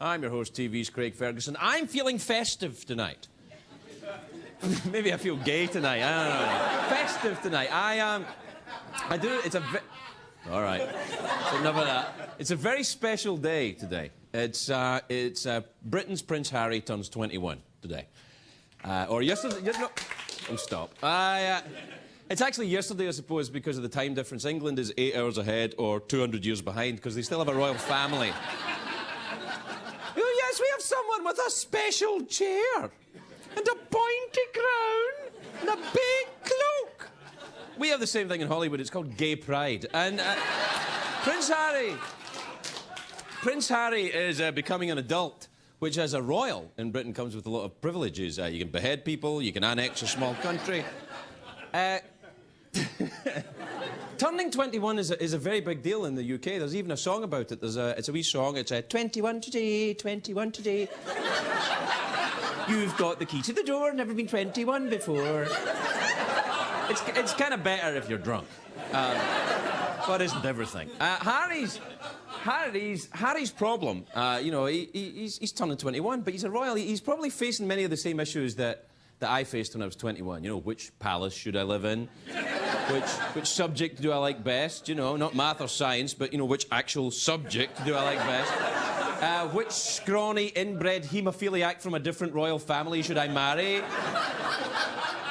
I'm your host, TV's Craig Ferguson. I'm feeling festive tonight. Maybe I feel gay tonight. I don't know. Festive tonight. I do. It's a. All right. So enough of that. It's a very special day today. It's Britain's Prince Harry turns 21 today. Or yesterday. No, oh, stop. It's actually yesterday, I suppose, because of the time difference. England is 8 hours ahead or 200 years behind because they still have a royal family. Oh, yes, we have someone with a special chair and a pointy crown and a big cloak. We have the same thing in Hollywood. It's called gay pride. And Prince Harry is becoming an adult, which as a royal in Britain comes with a lot of privileges. You can behead people, you can annex a small country. Turning 21 is a very big deal in the UK. There's even a song about it. It's a wee song. It's 21 today, 21 today. You've got the key to the door, never been 21 before. It's kind of better if you're drunk. But isn't everything. Harry's problem, he's turning 21, but he's a royal. He's probably facing many of the same issues that I faced when I was 21. You know, which palace should I live in? Which subject do I like best? You know, not math or science, but, you know, which actual subject do I like best? Which scrawny, inbred haemophiliac from a different royal family should I marry?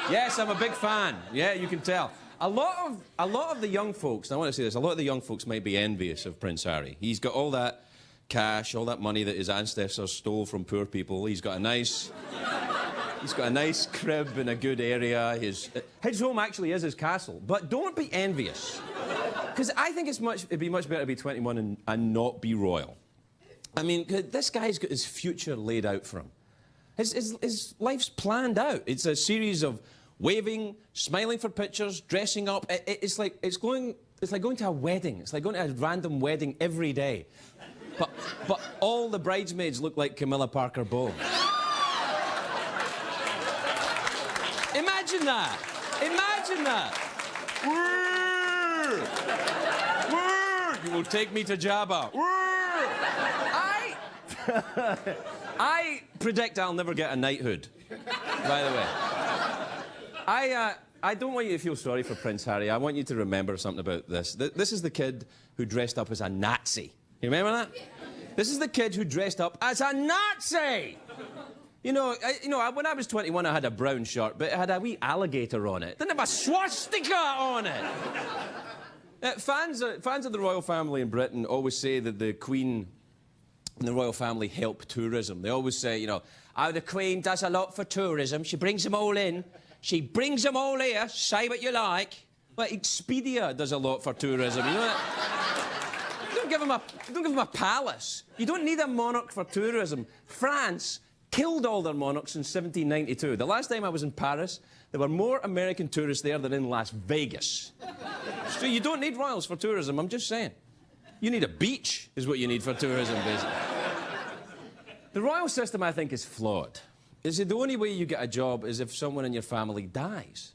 Yes, I'm a big fan. Yeah, you can tell. A lot of the young folks, and I want to say this, a lot of the young folks might be envious of Prince Harry. He's got all that cash, all that money that his ancestors stole from poor people. He's got a nice crib in a good area. His home actually is his castle. But don't be envious. Because I think it'd be much better to be 21 and not be royal. I mean, this guy's got his future laid out for him. His life's planned out. It's a series of waving, smiling for pictures, dressing up. It's like going to a wedding. It's like going to a random wedding every day. But all the bridesmaids look like Camilla Parker Bowles. Imagine that. Imagine that. You will take me to Jabba. I predict I'll never get a knighthood, by the way. I don't want you to feel sorry for Prince Harry. I want you to remember something about this. This is the kid who dressed up as a Nazi. You remember that? This is the kid who dressed up as a Nazi! You know, when I was 21, I had a brown shirt, but it had a wee alligator on it. It didn't have a swastika on it. Fans of the royal family in Britain always say that the Queen and the royal family help tourism. They always say, you know, the Queen does a lot for tourism. She brings them all in. She brings them all here. Say what you like. But Expedia does a lot for tourism. You know that? Don't give them a palace. You don't need a monarch for tourism. France killed all their monarchs in 1792. The last time I was in Paris, there were more American tourists there than in Las Vegas. So you don't need royals for tourism, I'm just saying. You need a beach, is what you need for tourism, basically. The royal system, I think, is flawed. Is it the only way you get a job is if someone in your family dies?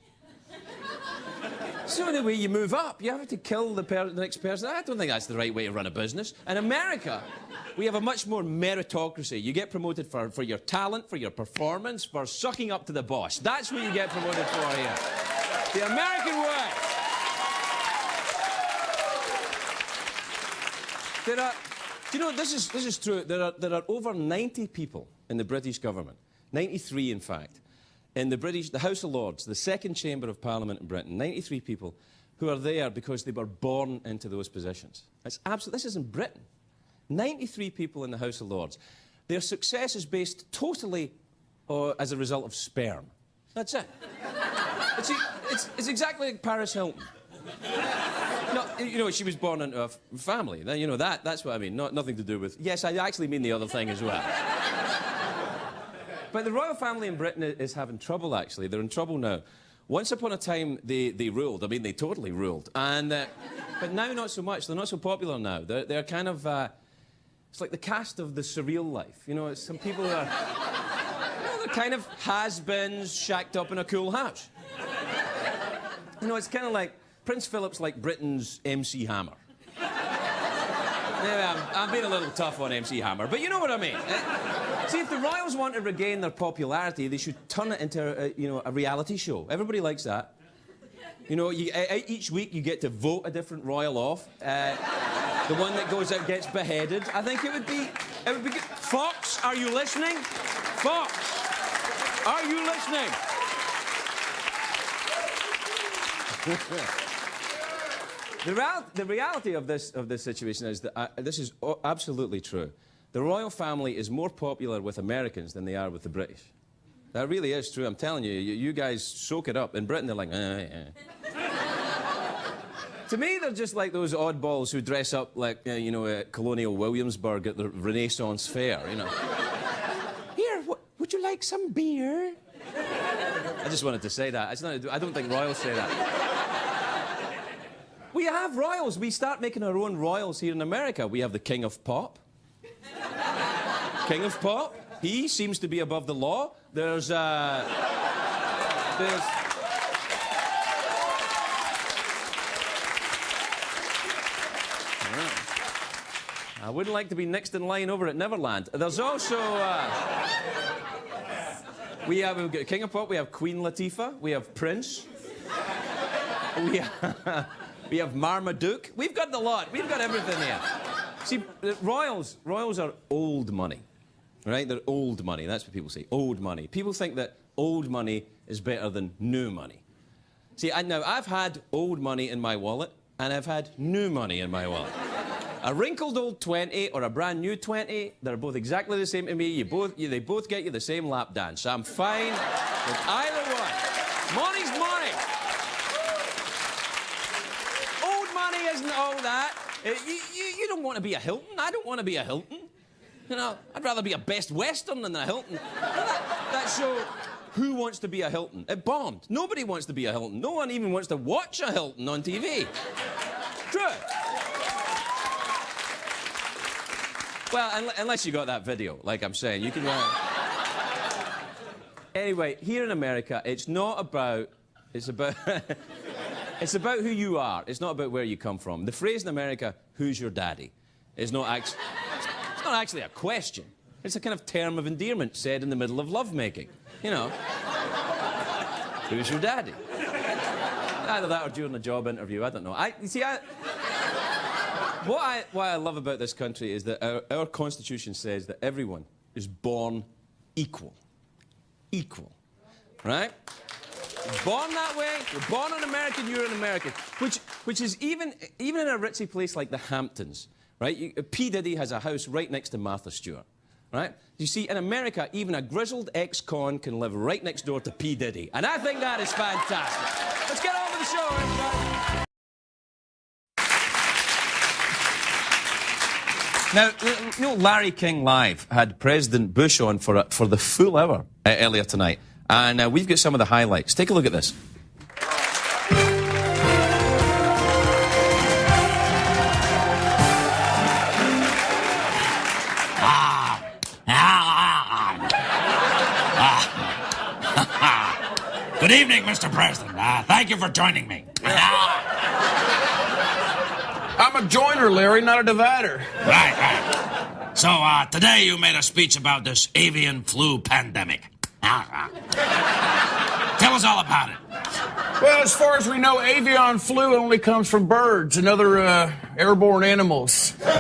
It's the only way you move up. You have to kill the next person. I don't think that's the right way to run a business. In America, we have a much more meritocracy. You get promoted for your talent, for your performance, for sucking up to the boss. That's what you get promoted for here. The American way. Do you know, this is true. There are over 90 people in the British government, 93 in fact, in the House of Lords, the second chamber of Parliament in Britain, 93 people who are there because they were born into those positions. This is in Britain. 93 people in the House of Lords. Their success is based totally as a result of sperm. That's it. It's exactly like Paris Hilton. No, you know, she was born into a family. You know, that's what I mean. Nothing to do with... Yes, I actually mean the other thing as well. But the royal family in Britain is having trouble, actually. They're in trouble now. Once upon a time, they ruled. I mean, they totally ruled. But now not so much. They're not so popular now. They're kind of... it's like the cast of The Surreal Life. You know, some people are... they're kind of has-beens shacked up in a cool house. You know, it's kind of like... Prince Philip's like Britain's MC Hammer. I'm being a little tough on MC Hammer, but you know what I mean. See, if the royals want to regain their popularity, they should turn it into a reality show. Everybody likes that. You know, each week you get to vote a different royal off. The one that goes out gets beheaded. I think it would be good. Fox, are you listening? Fox, are you listening? The reality of this situation is that this is absolutely true. The royal family is more popular with Americans than they are with the British. That really is true. I'm telling you, you guys soak it up. In Britain, they're like, To me, they're just like those oddballs who dress up like, at Colonial Williamsburg at the Renaissance Fair, you know. Here, would you like some beer? I just wanted to say that. I don't think royals say that. We have royals. We start making our own royals here in America. We have the King of Pop. King of Pop. He seems to be above the law. There's I wouldn't like to be next in line over at Neverland. There's also we've got King of Pop. We have Queen Latifah. We have Prince. We have Marmaduke. We've got the lot. We've got everything here. See, royals are old money, right? They're old money. That's what people say. Old money. People think that old money is better than new money. See, now I've had old money in my wallet, and I've had new money in my wallet. A wrinkled old 20 or a brand new 20, they're both exactly the same to me. They both get you the same lap dance. I'm fine with either one. Money's money. Old money isn't all that. You don't want to be a Hilton. I don't want to be a Hilton. You know, I'd rather be a Best Western than a Hilton. That show, Who Wants to Be a Hilton? It bombed. Nobody wants to be a Hilton. No one even wants to watch a Hilton on TV. True. Well, unless you got that video, like I'm saying. You can... Anyway, here in America, it's about it's about who you are. It's not about where you come from. The phrase in America, "Who's your daddy?" is not actually... It's not actually a question. It's a kind of term of endearment said in the middle of lovemaking. You know. Who's your daddy? Either that or during a job interview, I don't know. What I love about this country is that our Constitution says that everyone is born equal. Equal. Right? You're born that way. You're born an American, you're an American. Which is even in a ritzy place like the Hamptons, right? P. Diddy has a house right next to Martha Stewart, right? You see, in America, even a grizzled ex-con can live right next door to P. Diddy. And I think that is fantastic. Let's get on with the show, everybody. Now, you know, Larry King Live had President Bush on for the full hour earlier tonight. And we've got some of the highlights. Take a look at this. Good evening, Mr. President. Thank you for joining me. I'm a joiner, Larry, not a divider. Right. So, today you made a speech about this avian flu pandemic. Tell us all about it. Well, as far as we know, avian flu only comes from birds and other airborne animals. Right.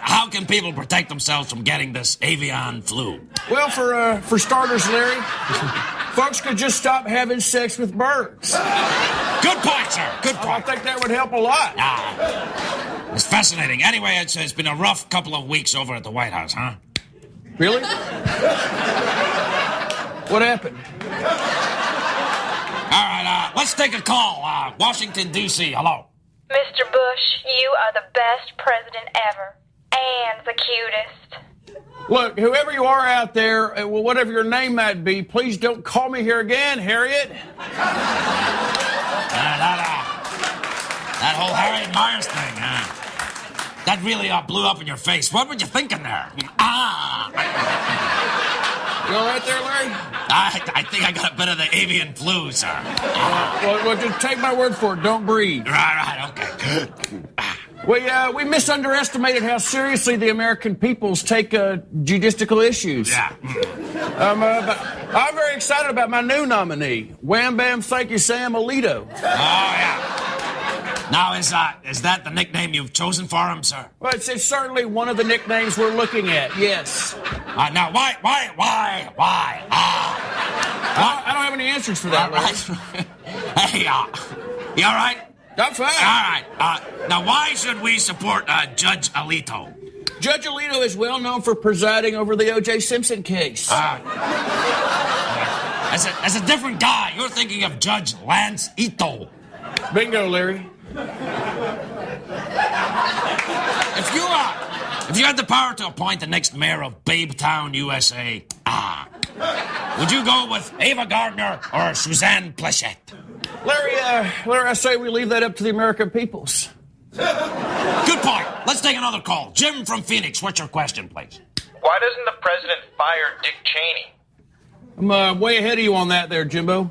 How can people protect themselves from getting this avian flu? Well, for starters, Larry, folks could just stop having sex with birds. Good point, sir. Good point. I think that would help a lot. It's fascinating. Anyway, it's been a rough couple of weeks over at the White House, huh? Really? What happened? All right, let's take a call. Washington, D.C., hello. Mr. Bush, you are the best president ever. And the cutest. Look, whoever you are out there, well, whatever your name might be, please don't call me here again, Harriet. That whole Harriet Myers thing, that really blew up in your face. What were you thinking there? You all right there, Larry? I think I got a bit of the avian flu, sir. Well, just take my word for it. Don't breathe. Right, okay. We misunderestimated how seriously the American peoples take judicial issues. Yeah. But I'm very excited about my new nominee, Wham Bam Thank You Sam Alito. Oh, yeah. Now, is that the nickname you've chosen for him, sir? Well, it's certainly one of the nicknames we're looking at, yes. Now, why? I don't have any answers for that, Larry. Hey, you all right? I'm fine. All right. Now, why should we support Judge Alito? Judge Alito is well known for presiding over the O.J. Simpson case. As a different guy, you're thinking of Judge Lance Ito. Bingo, Larry. If you had the power to appoint the next mayor of Babetown, USA, would you go with Ava Gardner or Suzanne Plachette? Larry, I say we leave that up to the American peoples. Good point. Let's take another call. Jim from Phoenix, what's your question, please? Why doesn't the president fire Dick Cheney? I'm way ahead of you on that there, Jimbo.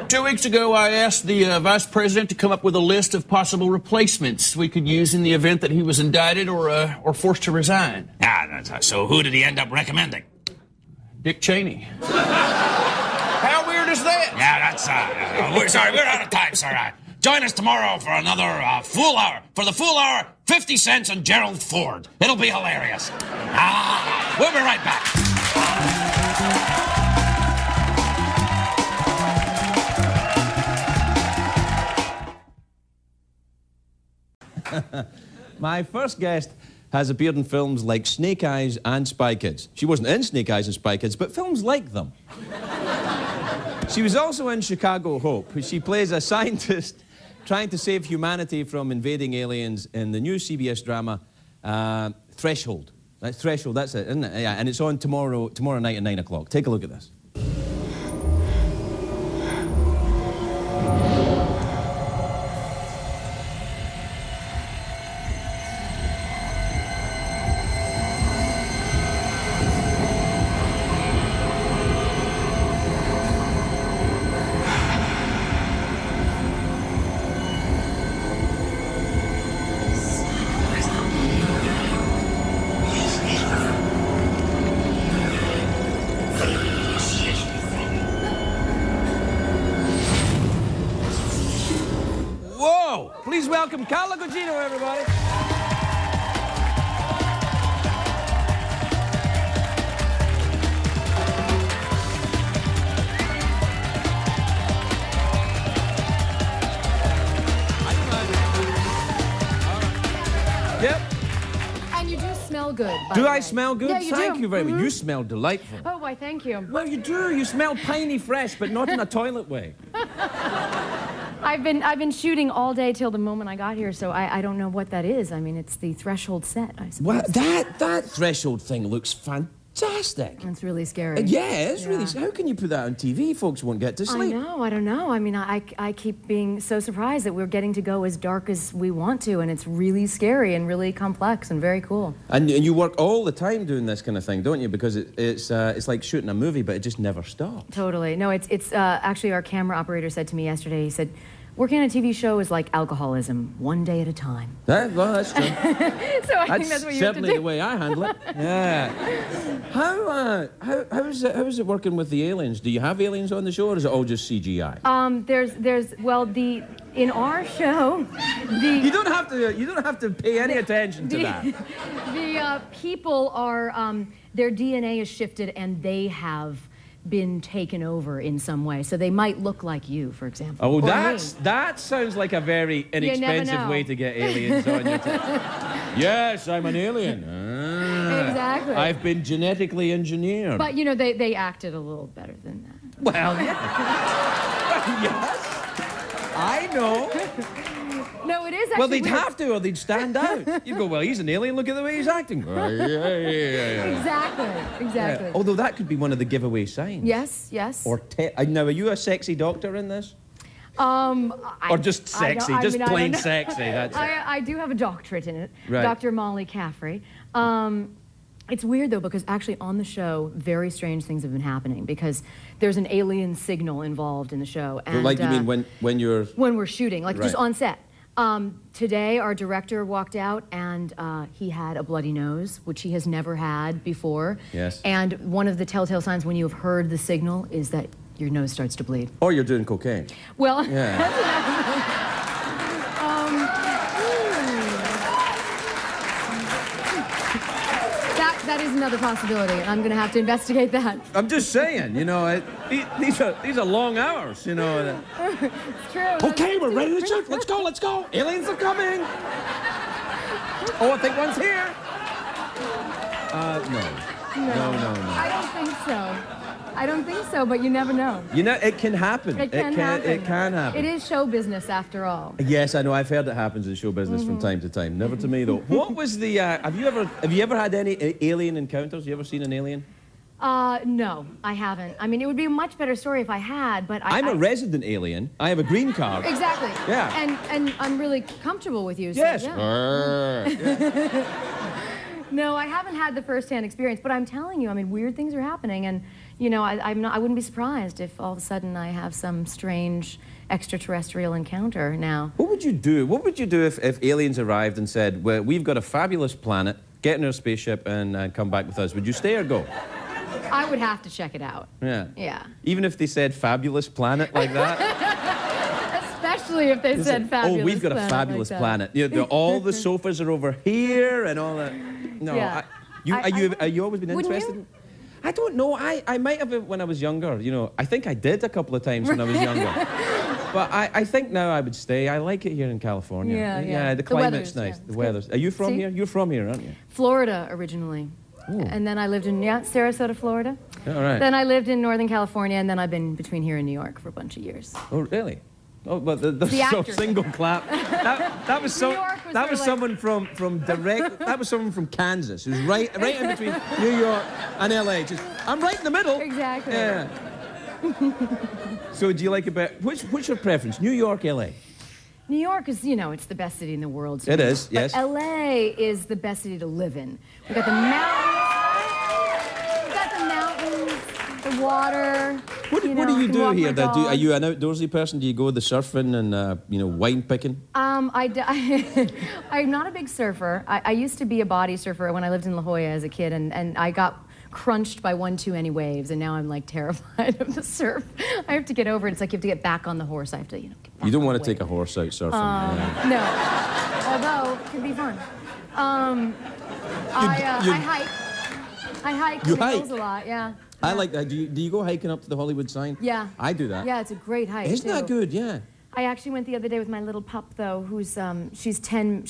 2 weeks ago, I asked the vice president to come up with a list of possible replacements we could use in the event that he was indicted or forced to resign. So who did he end up recommending? Dick Cheney. How weird is that? Yeah, that's, we're out of time, sir. Join us tomorrow for another full hour. For the full hour, 50 cents on Gerald Ford. It'll be hilarious. We'll be right back. My first guest has appeared in films like Snake Eyes and Spy Kids. She wasn't in Snake Eyes and Spy Kids, but films like them. She was also in Chicago Hope. She plays a scientist trying to save humanity from invading aliens in the new CBS drama Threshold. Threshold, that's it, isn't it? Yeah, and it's on tomorrow night at 9 o'clock. Take a look at this. Please welcome Carla Gugino, everybody. Yep. And you do smell good. Do I smell good? Yeah, you Thank do. you very much. You smell delightful. Oh, why, thank you. Well, you do. You smell piney fresh, but not in a toilet way. I've been shooting all day till the moment I got here, so I don't know what that is. I mean, it's the Threshold set, I suppose. Well, that Threshold thing looks fantastic. It's really scary. Yeah, it's really. How can you put that on TV? Folks won't get to sleep. I don't know. I mean, I keep being so surprised that we're getting to go as dark as we want to, and it's really scary and really complex and very cool. And you work all the time doing this kind of thing, don't you? Because it's like shooting a movie, but it just never stops. Totally. No, it's actually our camera operator said to me yesterday, he said, working on a TV show is like alcoholism, one day at a time. Well, that's true. So I think that's what you have to do. Certainly the way I handle it. Yeah. How is it working with the aliens? Do you have aliens on the show, or is it all just CGI? In our show, you don't have to pay any attention to that. The people are their DNA is shifted, and they have been taken over in some way, so they might look like you, for example. Oh, that sounds like a very inexpensive way to get aliens on your team. Yes, I'm an alien. Exactly. I've been genetically engineered. But you know, they acted a little better than that. Well, yes, I know. No, it is actually. Well, they'd weird. have to, or they'd stand out. You'd go, well, he's an alien. Look at the way he's acting. Exactly. Yeah. Although that could be one of the giveaway signs. Yes. Or now, are you a sexy doctor in this? Or just sexy, just plain sexy. That's it. I do have a doctorate in it, right. Dr. Molly Caffrey. It's weird though, because actually on the show, very strange things have been happening because there's an alien signal involved in the show. And, like you mean when you're... When we're shooting, like just on set. Today, our director walked out, and he had a bloody nose, which he has never had before. Yes. And one of the telltale signs when you have heard the signal is that your nose starts to bleed. Or you're doing cocaine. Well, Yeah. that is another possibility. I'm going to have to investigate that. I'm just saying, you know, these are long hours, you know. It's true. Okay, we're ready to shoot. Let's go, let's go. Aliens are coming. Oh, I think one's here. No. I don't think so. I don't think so, but you never know. You know, it can happen. It can happen. It can happen. It is show business, after all. Yes, I know. I've heard it happens in show business from time to time. Never to me, though. What was the? Have you ever had any alien encounters? You ever seen an alien? No, I haven't. I mean, it would be a much better story if I had, but I'm a resident alien. I have a green card. Exactly. Yeah. And I'm really comfortable with you. So, Yes. Yeah. No, I haven't had the first-hand experience, but I'm telling you, I mean, weird things are happening, and you know, I wouldn't be surprised if all of a sudden I have some strange extraterrestrial encounter now. What would you do? What would you do if aliens arrived and said, well, we've got a fabulous planet, get in our spaceship and come back with us? Would you stay or go? I would have to check it out. Yeah. Yeah. Even if they said fabulous planet like that? Especially if they said fabulous. Oh, we've got a fabulous planet. You know, all the sofas are over here and all that. No. Yeah. Are you always been interested? You? I don't know. I might have when I was younger. You know, I think I did a couple of times when I was younger. But I think now I would stay. I like it here in California. Yeah. The climate's nice. Yeah, the weather's. Are you from here? You're from here, aren't you? Florida originally. Ooh. And then I lived in Sarasota, Florida. All right. Then I lived in Northern California, and then I've been between here and New York for a bunch of years. Oh, really? Oh, but the actor single clap. That was so. New York was That was sort of someone from direct. That was someone from Kansas who's right in between New York and LA. Just I'm right in the middle. Exactly. Yeah. So do you like it better? What's your preference? New York, LA? New York is, you know, it's the best city in the world. It is, yes. But LA is the best city to live in. We've got the mountains. We've got the mountains, the water. What do you do here? Are you an outdoorsy person? Do you go the surfing and wine picking? I'm not a big surfer. I used to be a body surfer when I lived in La Jolla as a kid, and I got crunched by one too many waves, and now I'm like terrified of the surf. I have to get over it. It's like you have to get back on the horse. I have to, get back You don't on want the to take a wave. horse out surfing. No, although it can be fun. I hike. I hike You in the hike? hills a lot. Yeah. I like that. Do you go hiking up to the Hollywood sign? Yeah. I do that. Yeah, it's a great hike. Isn't that too. good? Yeah. I actually went the other day with my little pup, though, who's she's 10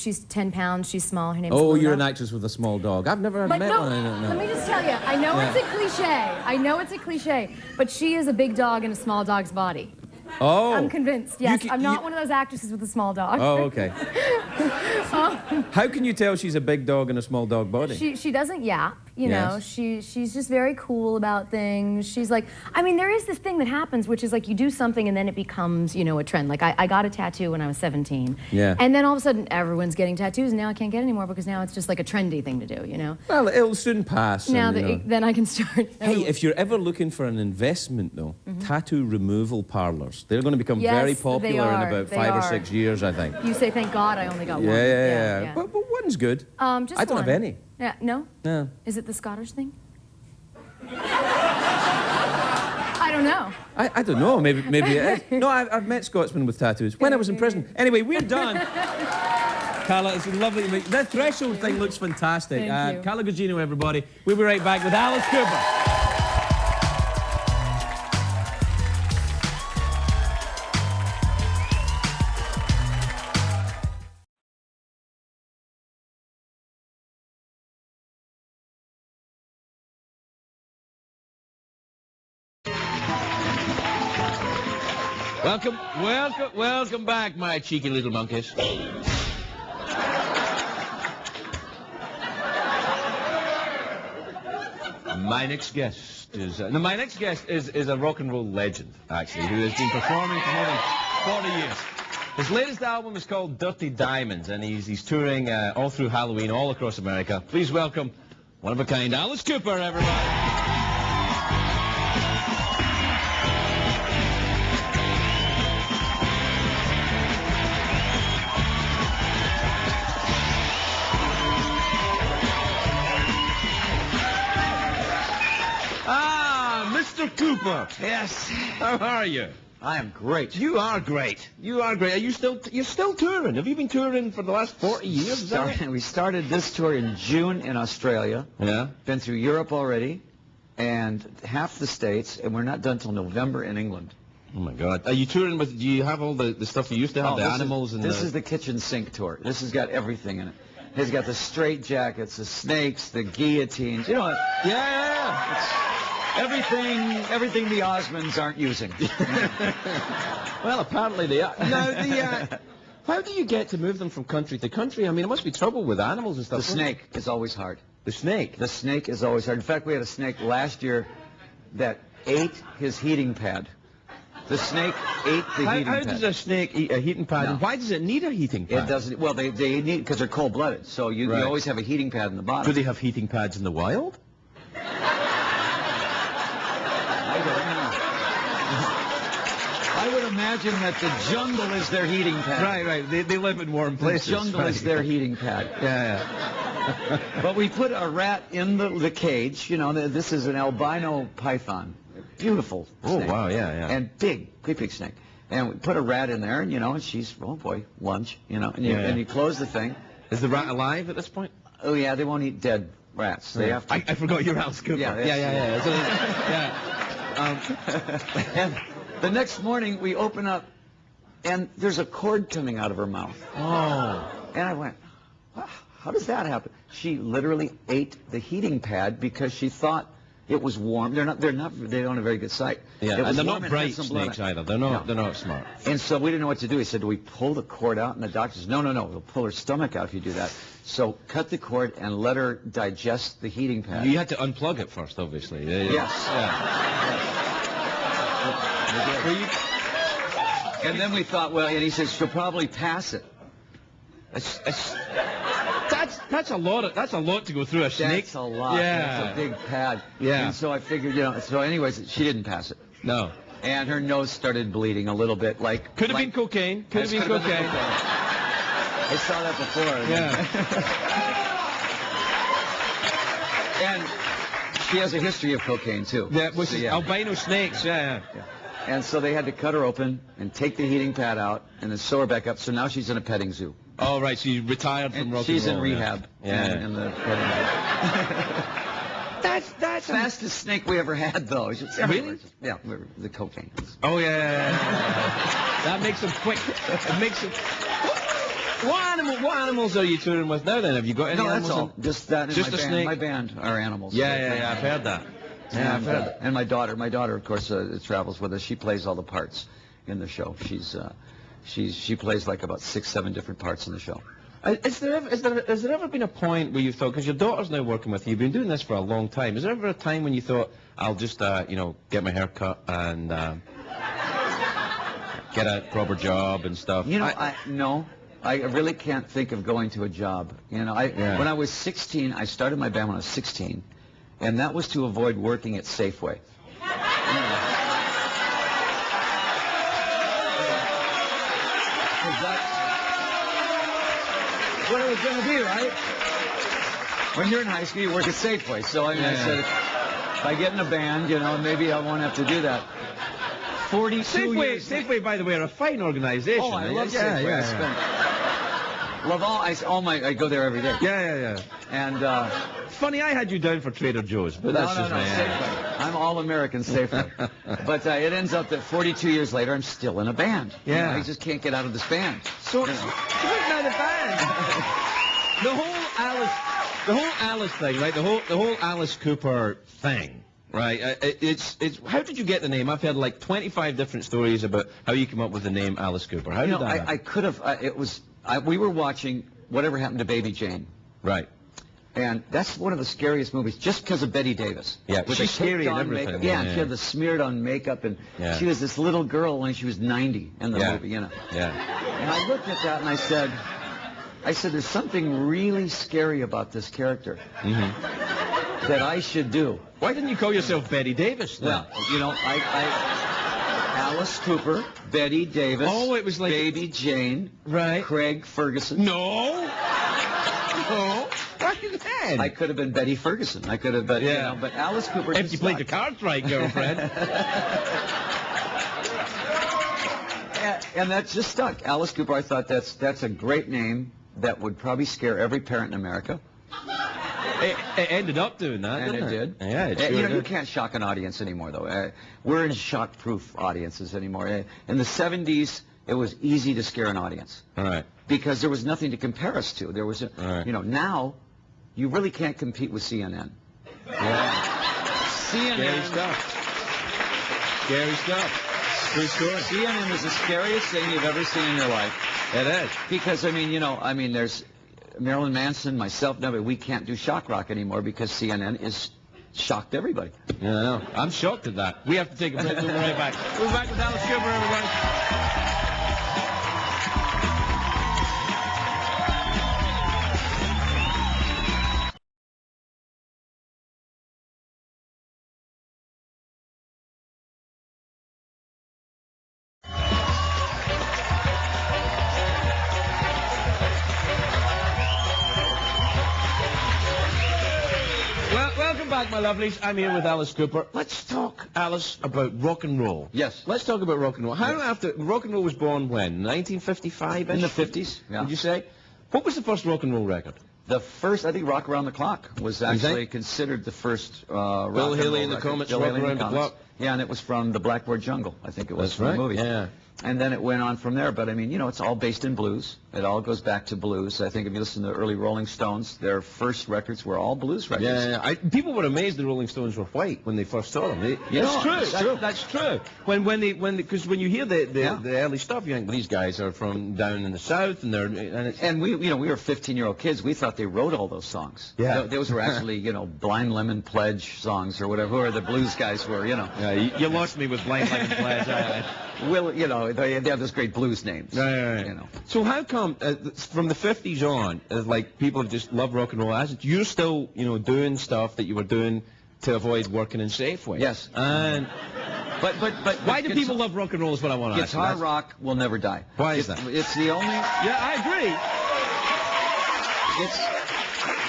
pounds. She's small. Her name's Oh, Luna. you're an actress with a small dog. I've never But met no, one. I don't know. let me just tell you. I know Yeah. it's a cliche. I know it's a cliche. But she is a big dog in a small dog's body. Oh. I'm convinced. Yes, I'm not one of those actresses with a small dog. Oh, okay. How can you tell she's a big dog in a small dog body? She doesn't yap, you know. Yes. She's just very cool about things. She's like, I mean, there is this thing that happens, which is like you do something and then it becomes, a trend. Like I got a tattoo when I was 17. Yeah. And then all of a sudden everyone's getting tattoos, and now I can't get any more because now it's just like a trendy thing to do, Well, it'll soon pass. Now and, then I can start. Hey, if you're ever looking for an investment, though, tattoo removal parlors, they're going to become Yes, very they popular in are. about They 5 or are. 6 years, I think. You say, thank God I only got one. Yeah. But one's good. Just I don't have one. any. Yeah, no? No. Is it the Scottish thing? I don't know. I don't know. Maybe it is. No, I've met Scotsmen with tattoos when I was in prison. Anyway, we're done. Carla, it's lovely to meet you. That threshold thing looks fantastic. Thank you. Carla Gugino, everybody. We'll be right back with Alice Cooper. Welcome back, my cheeky little monkeys. My next guest is a rock and roll legend, actually, who has been performing for more than 40 years. His latest album is called Dirty Diamonds, and he's touring all through Halloween, all across America. Please welcome one of a kind, Alice Cooper, everybody. Mr. Cooper! Yes. How are you? I am great. You are great. You are great. Are you you're still touring? Have you been touring for the last 40 years? Is that right? We started this tour in June in Australia. Yeah. Been through Europe already, and half the States, and we're not done till November in England. Oh my God. Are you touring with, do you have all the stuff you used to have, the animals and This is the kitchen sink tour. This has got everything in it. It's got the straight jackets, the snakes, the guillotines. You know what? Yeah. It's everything the Osmonds aren't using. Well, apparently they are. Now, how do you get to move them from country to country? I mean, it must be trouble with animals and stuff. The snake is always hard. The snake? The snake is always hard. In fact, we had a snake last year that ate his heating pad. The snake ate the heating pad. How does a snake eat a heating pad? No. And why does it need a heating pad? It doesn't. Well, they need, because they're cold-blooded, so you always have a heating pad in the bottom. Do they have heating pads in the wild? I don't know. I would imagine that the jungle is their heating pad. Right. They live in warm places. The jungle is their heating pad. Yeah. But we put a rat in the cage. You know, this is an albino python. Beautiful snake. Oh, wow, yeah. And great big snake. And we put a rat in there, and, you know, and she's, oh, boy, lunch, you know. And you close the thing. Is the rat alive at this point? Oh, yeah, they won't eat dead rats. They have to. I forgot you're Alice Cooper. Yeah. And the next morning, we open up, and there's a cord coming out of her mouth. Oh. And I went, how does that happen? She literally ate the heating pad because she thought it was warm. They don't have a very good sight. Yeah, and they're not bright snakes either. They're not smart. And so we didn't know what to do. He said, do we pull the cord out? And the doctor says, no, we'll pull her stomach out if you do that. So cut the cord and let her digest the heating pad. You had to unplug it first, obviously. Yes. And then we thought, well, and he says, she'll probably pass it. That's a lot to go through a snake. That's a lot. Yeah. That's a big pad. Yeah. And so I figured, you know, so anyways, she didn't pass it. No. And her nose started bleeding a little bit, like... Could have been cocaine. Could have been cocaine. I saw that before. Yeah. And she has a history of cocaine, too. Yeah, which is albino snakes, yeah. And so they had to cut her open and take the heating pad out and then sew her back up. So now she's in a petting zoo. Oh, right. She retired from rock and roll. She's in rehab. Yeah. In the petting zoo. That's the fastest snake we ever had, though. Really? Yeah, the cocaine. Oh, yeah. That makes them quick. It makes them... What animals are you touring with now, then? Have you got any animals? No, that's all. Just that and Just my a band. snake? My band are animals. Yeah, I've heard that. Yeah, I've heard that. And my daughter, of course, travels with us. She plays all the parts in the show. She plays like about 6-7 different parts in the show. Has there ever been a point where you thought, because your daughter's now working with you, you've been doing this for a long time, is there ever a time when you thought, I'll just, get my hair cut and get a proper job and stuff? You know, no. I really can't think of going to a job. You know, when I was 16, I started my band when I was 16, and that was to avoid working at Safeway. That's what it was going to be, right? When you're in high school, you work at Safeway. So I said, if I get in a band, you know, maybe I won't have to do that. 42 years. Safeway, by the way, are a fine organization. Oh, I love Safeway. I go there every day. Yeah. And funny, I had you down for Trader Joe's, but that's just me. Safeway. I'm all-American Safeway. But it ends up that 42 years later, I'm still in a band. Yeah. You know, I just can't get out of this band. So, now the band. the whole Alice thing, right? The whole Alice Cooper thing. Right, it's how did you get the name? I've heard like 25 different stories about how you came up with the name Alice Cooper. How did that happen? I could have, we were watching Whatever Happened to Baby Jane. Right. And that's one of the scariest movies, just because of Bette Davis. Yeah, with she's scary and everything. Makeup. Yeah, and she had the smeared on makeup, and she was this little girl when she was 90 in the movie, you know. Yeah. And I looked at that and I said, there's something really scary about this character that I should do. Why didn't you call yourself Bette Davis then? Well, you know, Alice Cooper, Bette Davis. Oh, it was like Baby Jane. Right. Craig Ferguson. No. then? I could have been Betty Ferguson. I could have been, you know, but Alice Cooper. If you played the cards right, girlfriend. And that just stuck. Alice Cooper, I thought that's a great name that would probably scare every parent in America. It ended up doing that, And didn't it did. Yeah, it sure you know, did. you can't shock an audience anymore, though. We're in shock-proof audiences anymore. In the 70s, it was easy to scare an audience. All right. Because there was nothing to compare us to. There was, right. you know, now you really can't compete with CNN. Yeah. CNN. Scary stuff. Scary stuff. True story. CNN is the scariest thing you've ever seen in your life. It is. Because, I mean, there's Marilyn Manson, myself, nobody, we can't do shock rock anymore because CNN is shocked everybody. Yeah, I know. I'm shocked at that. We have to take a break. We'll be right back. We'll be back with Alice Cooper, everybody. Welcome back, my lovelies. I'm here with Alice Cooper. Let's talk, Alice, about rock and roll. Yes. Let's talk about rock and roll. How after rock and roll was born when? 1955? In the 50s, yeah. Would you say? What was the first rock and roll record? The first, I think, Rock Around the Clock was actually considered the first rock Bill and Haley roll and the record. Comets, Bill Rock Haley and Around the Comets. Clock. Yeah, and it was from the Blackboard Jungle, I think it was, That's from right, the movie. yeah. And then it went on from there, but I mean, you know, it's all based in blues. It all goes back to blues. I think if you listen to the early Rolling Stones, their first records were all blues records. Yeah. People were amazed the Rolling Stones were white when they first saw them. Yeah, That's true. true. That's true. Because when you hear the early stuff, you think these guys are from down in the south, And we were 15-year-old kids. We thought they wrote all those songs. Yeah. Those were actually, you know, Blind Lemon Pledge songs or whatever, whoever the blues guys were, you know. Yeah, you lost me with Blind Lemon Pledge. Well, you know, they have those great blues names. Right. You know. So how come from the 50s on, like people have just loved rock and roll? You're still, you know, doing stuff that you were doing to avoid working in Safeway. Yes. And But why do people love rock and roll? Is what I want to ask. Guitar rock will never die. Why is that? It's the only. Yeah, I agree.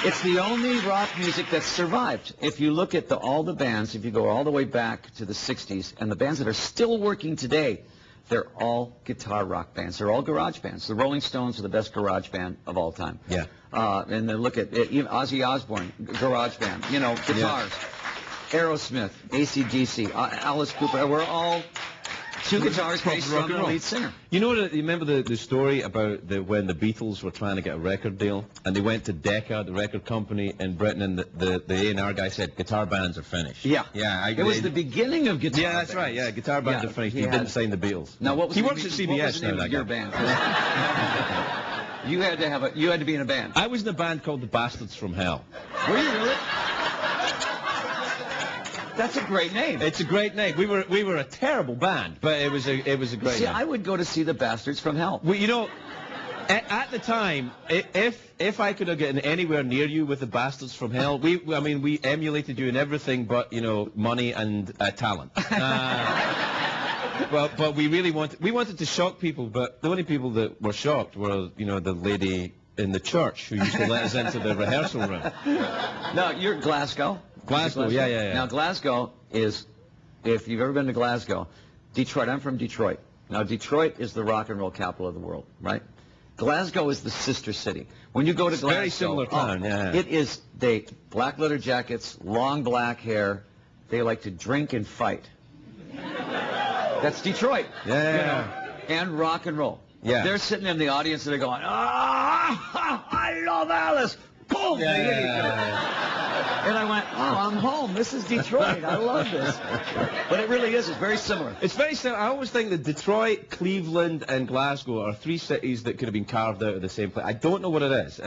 It's the only rock music that's survived. If you look at all the bands, if you go all the way back to the 60s, and the bands that are still working today, they're all guitar rock bands. They're all garage bands. The Rolling Stones are the best garage band of all time. Yeah. And then look at even Ozzy Osbourne, garage band. You know, guitars. Yeah. Aerosmith, AC/DC, Alice Cooper. We're all two guitars, bass, drum, and a lead singer. You know, you remember the story about when the Beatles were trying to get a record deal, and they went to Decca, the record company in Britain, and the A&R guy said, guitar bands are finished. Yeah. Yeah. It was the beginning of guitar Yeah, that's bands. right. Yeah, guitar bands are finished. He didn't sign the Beatles. Now, what was he works at CBS what was the name now, of your band? You had to be in a band. I was in a band called the Bastards from Hell. Were you really? That's a great name. It's a great name. We were a terrible band, but it was a great See, name. I would go to see the Bastards from Hell. Well, you know, at the time, if I could have gotten anywhere near you with the Bastards from Hell, we emulated you in everything but, you know, money and talent. But we really wanted to shock people, but the only people that were shocked were, you know, the lady in the church who used to let us into the rehearsal room. No, you're Glasgow. Glasgow, yeah. Now, Glasgow is, if you've ever been to Glasgow, Detroit. I'm from Detroit. Now, Detroit is the rock and roll capital of the world, right? Glasgow is the sister city. When you go to Glasgow, very similar town, yeah. It is, black leather jackets, long black hair. They like to drink and fight. That's Detroit. Yeah. You know, and rock and roll. Yeah. They're sitting in the audience and they're going, I love Alice. Boom! Yeah. They hit each other. And I went, oh, I'm home. This is Detroit. I love this. But it really is. It's very similar. It's very similar. I always think that Detroit, Cleveland, and Glasgow are three cities that could have been carved out of the same place. I don't know what it is.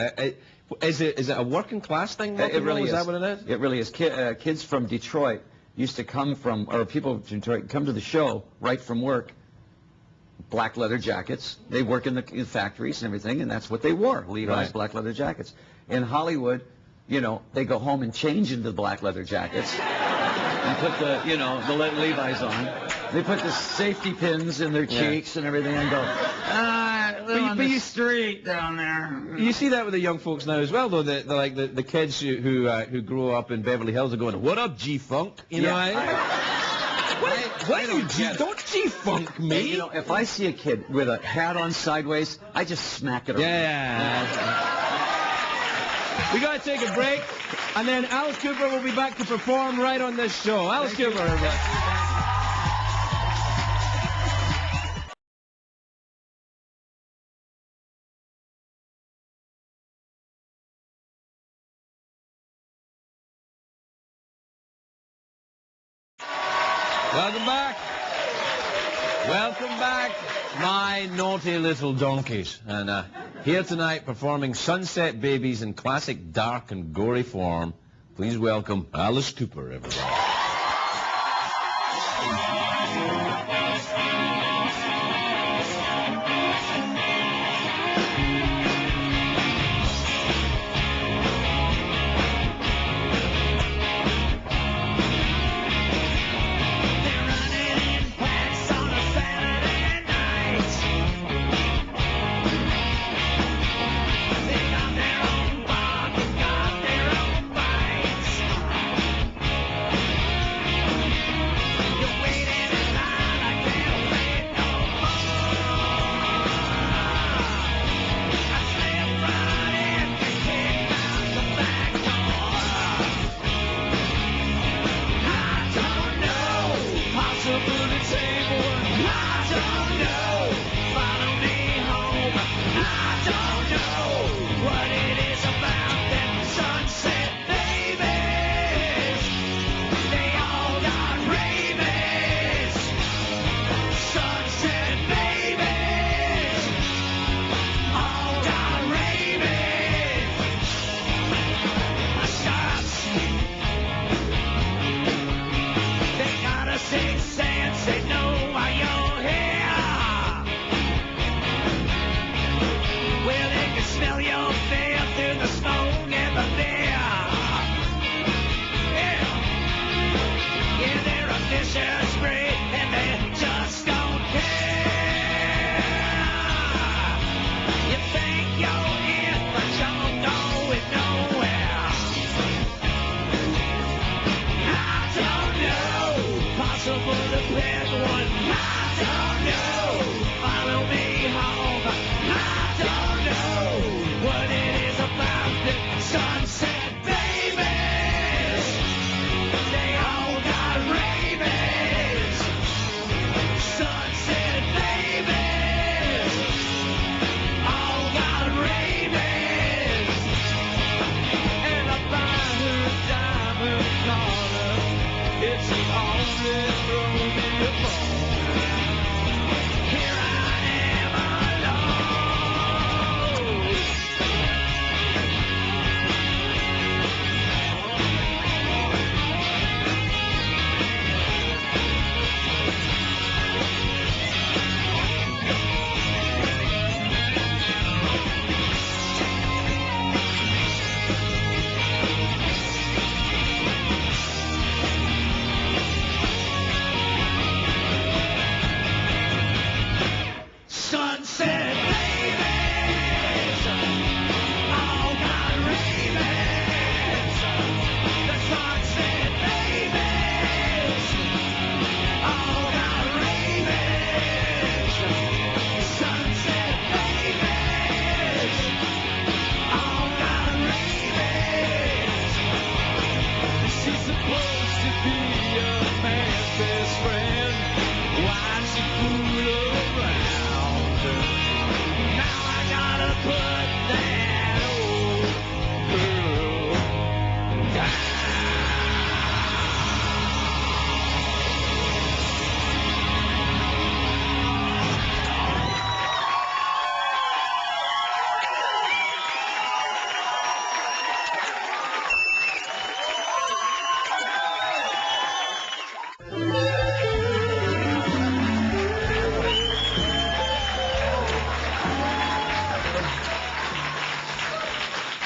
Is it a working class thing? It really is. Is that what it is? It really is. Kids from Detroit used to come from, or people from Detroit come to the show right from work. Black leather jackets. They work in the factories and everything, and that's what they wore. Levi's Right. black leather jackets. In Hollywood, you know, they go home and change into the black leather jackets and put the Levi's on. They put the safety pins in their cheeks and everything and go, live on the street down there. You see that with the young folks now as well, though. The kids who grow up in Beverly Hills are going, "What up, G-Funk?" You know. What are you, don't G-Funk me. Hey, you know, if I see a kid with a hat on sideways, I just smack it around. Yeah. We got to take a break, and then Alice Cooper will be back to perform right on this show. Alice Cooper, everybody. Welcome back. Welcome back, my naughty little donkeys. And here tonight performing Sunset Babies in classic dark and gory form. Please welcome Alice Cooper, everybody.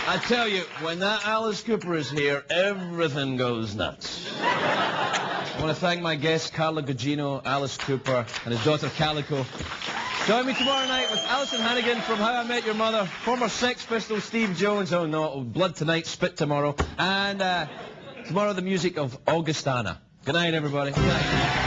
I tell you, when that Alice Cooper is here, everything goes nuts. I want to thank my guests, Carla, Gugino, Alice Cooper, and his daughter, Calico. Join me tomorrow night with Alison Hannigan from How I Met Your Mother, former Sex Pistol Steve Jones, oh no, Blood Tonight, Spit tomorrow, and tomorrow the music of Augustana. Good night, everybody. Good night.